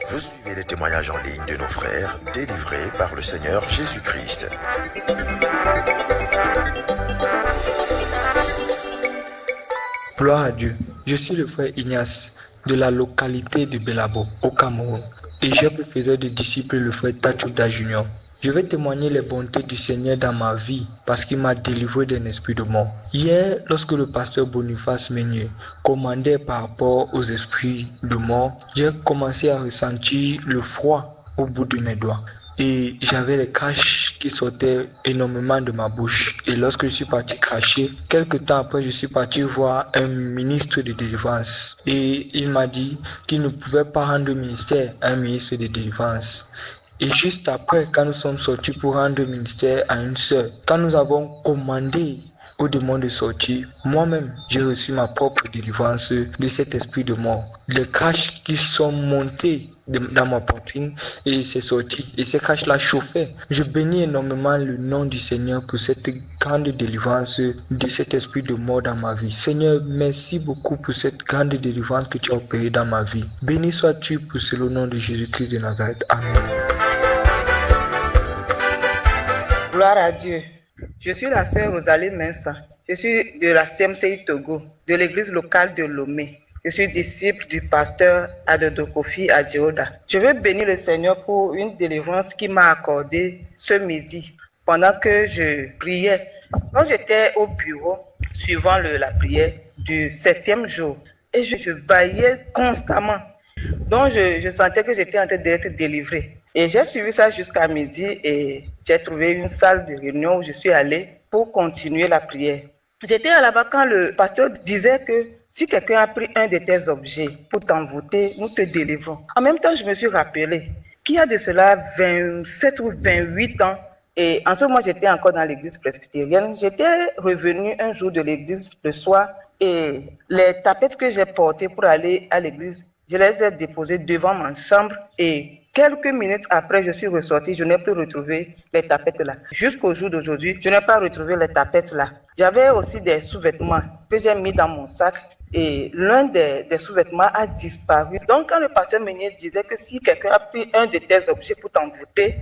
Vous suivez les témoignages en ligne de nos frères délivrés par le Seigneur Jésus-Christ. Gloire à Dieu. Je suis le frère Ignace de la localité de Belabo, au Cameroun. Et j'ai pour faiseur de disciple le frère Tachouda Junior. Je vais témoigner les bontés du Seigneur dans ma vie parce qu'il m'a délivré d'un esprit de mort. Hier, lorsque le pasteur Boniface Meunier commandait par rapport aux esprits de mort, j'ai commencé à ressentir le froid au bout de mes doigts. Et j'avais les craches qui sortaient énormément de ma bouche. Et lorsque je suis parti cracher, quelques temps après, je suis parti voir un ministre de délivrance. Et il m'a dit qu'il ne pouvait pas rendre ministère à un ministre de délivrance. Et juste après, quand nous sommes sortis pour rendre le ministère à une sœur, quand nous avons commandé au démon de sortir, moi-même, j'ai reçu ma propre délivrance de cet esprit de mort. Les craches qui sont montés dans ma poitrine et c'est sorti. Et ces craches-là chauffaient. Je bénis énormément le nom du Seigneur pour cette grande délivrance de cet esprit de mort dans ma vie. Seigneur, merci beaucoup pour cette grande délivrance que tu as opérée dans ma vie. Béni sois-tu pour ce le nom de Jésus-Christ de Nazareth. Amen. Gloire à Dieu. Je suis la sœur Rosalie Mensa. Je suis de la CMCI Togo, de l'église locale de Lomé. Je suis disciple du pasteur Adodo Kofi Adioda. Je veux bénir le Seigneur pour une délivrance qu'il m'a accordée ce midi pendant que je priais. Quand j'étais au bureau, suivant la prière du 7e jour, et je bâillais constamment. Donc je sentais que j'étais en train d'être délivrée. Et j'ai suivi ça jusqu'à midi et j'ai trouvé une salle de réunion où je suis allée pour continuer la prière. J'étais là-bas quand le pasteur disait que si quelqu'un a pris un de tes objets pour t'envoûter, nous te délivrons. En même temps, je me suis rappelé qu'il y a de cela 27 ou 28 ans, et en ce moment, j'étais encore dans l'église presbytérienne. J'étais revenue un jour de l'église le soir et les tapettes que j'ai portées pour aller à l'église, je les ai déposées devant ma chambre et quelques minutes après, je suis ressortie, je n'ai plus retrouvé les tapettes là. Jusqu'au jour d'aujourd'hui, je n'ai pas retrouvé les tapettes là. J'avais aussi des sous-vêtements que j'ai mis dans mon sac et l'un des sous-vêtements a disparu. Donc, quand le pasteur Meunier disait que si quelqu'un a pris un de tes objets pour t'envoûter,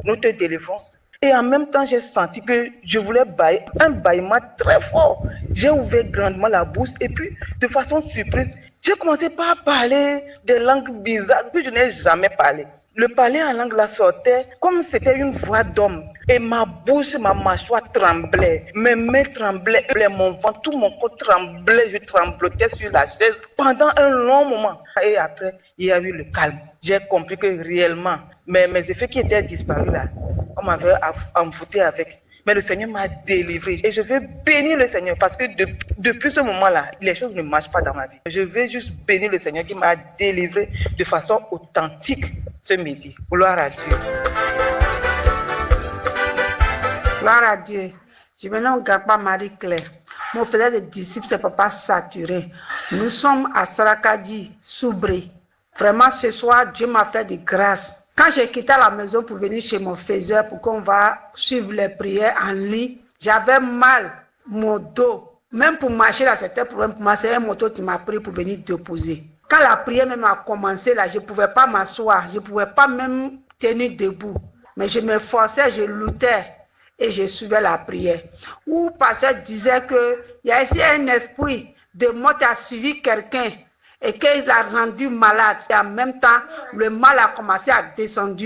nous te délivrons. Et en même temps, j'ai senti que je voulais bailler, un bâillement très fort. J'ai ouvert grandement la bouche et puis, de façon surprise, j'ai commencé par parler des langues bizarres que je n'ai jamais parlé. Le parler en langue là sortait comme c'était une voix d'homme. Et ma bouche, ma mâchoire tremblait. Mes mains tremblaient, mon ventre, tout mon corps tremblait. Je tremblotais sur la chaise pendant un long moment. Et après, il y a eu le calme. J'ai compris que réellement, mes effets qui étaient disparus là, on m'avait envoûté avec. Mais le Seigneur m'a délivré. Et je veux bénir le Seigneur parce que depuis ce moment-là, les choses ne marchent pas dans ma vie. Je veux juste bénir le Seigneur qui m'a délivré de façon authentique ce midi. Gloire à Dieu. Gloire à Dieu. Je me nomme Gagba Marie-Claire. Mon frère de disciple, c'est Papa Saturé. Nous sommes à Sarakadi, Soubré. Vraiment, ce soir, Dieu m'a fait de grâce. Quand j'ai quitté la maison pour venir chez mon faiseur pour qu'on va suivre les prières en ligne, j'avais mal, mon dos. Même pour marcher là, c'était un problème pour moi. C'est un moto qui m'a pris pour venir déposer. Quand la prière même a commencé là, je ne pouvais pas m'asseoir. Je ne pouvais pas même tenir debout. Mais je me forçais, je luttais et je suivais la prière. Où le pasteur disait qu'il y a ici un esprit de mort qui a suivi quelqu'un et qu'il l'a rendu malade. Et en même temps, le mal a commencé à descendre.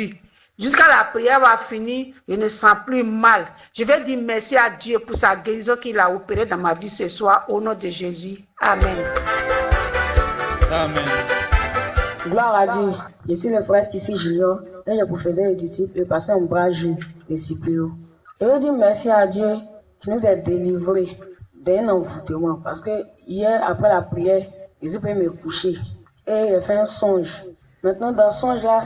Jusqu'à la prière va finir, je ne sens plus mal. Je vais dire merci à Dieu pour sa guérison qu'il a opérée dans ma vie ce soir, au nom de Jésus. Amen. Amen. Gloire à Dieu. Je suis le frère Tissi Junior et je vous faisais le disciple, le pasteur Mbraju, disciple. Je veux dire merci à Dieu qui nous a délivrés d'un envoûtement parce que hier, après la prière, Jésus peut me coucher et j'ai fait un songe. Maintenant, dans ce songe-là,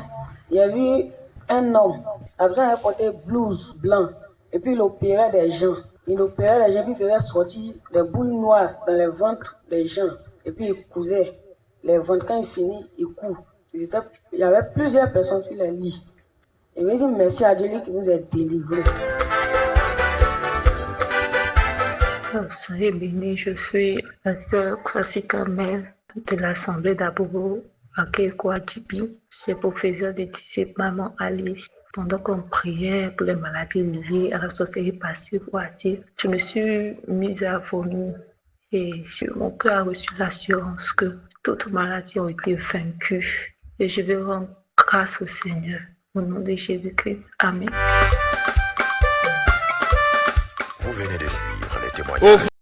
il y a vu un homme, après il a porté blouse blanc et puis il opérait des gens. Il opérait les gens, puis il faisait sortir des boules noires dans les ventres des gens et puis il cousait les ventres. Quand il finit, il coud. Il y avait plusieurs personnes sur les lits. Et je dis merci à Dieu qui nous a délivrés. Soyez bénis, je suis la sœur Kwasi Kamel de l'Assemblée d'Abobo Akil Kouadjibi. J'ai professeur de disciple Maman Alice. Pendant qu'on priait pour les maladies liées à la sorcellerie passive ou active, je me suis mise à vomir et mon cœur a reçu l'assurance que toutes maladies ont été vaincues. Et je vais rendre grâce au Seigneur. Au nom de Jésus-Christ. Amen. Vous venez de suivre les témoignages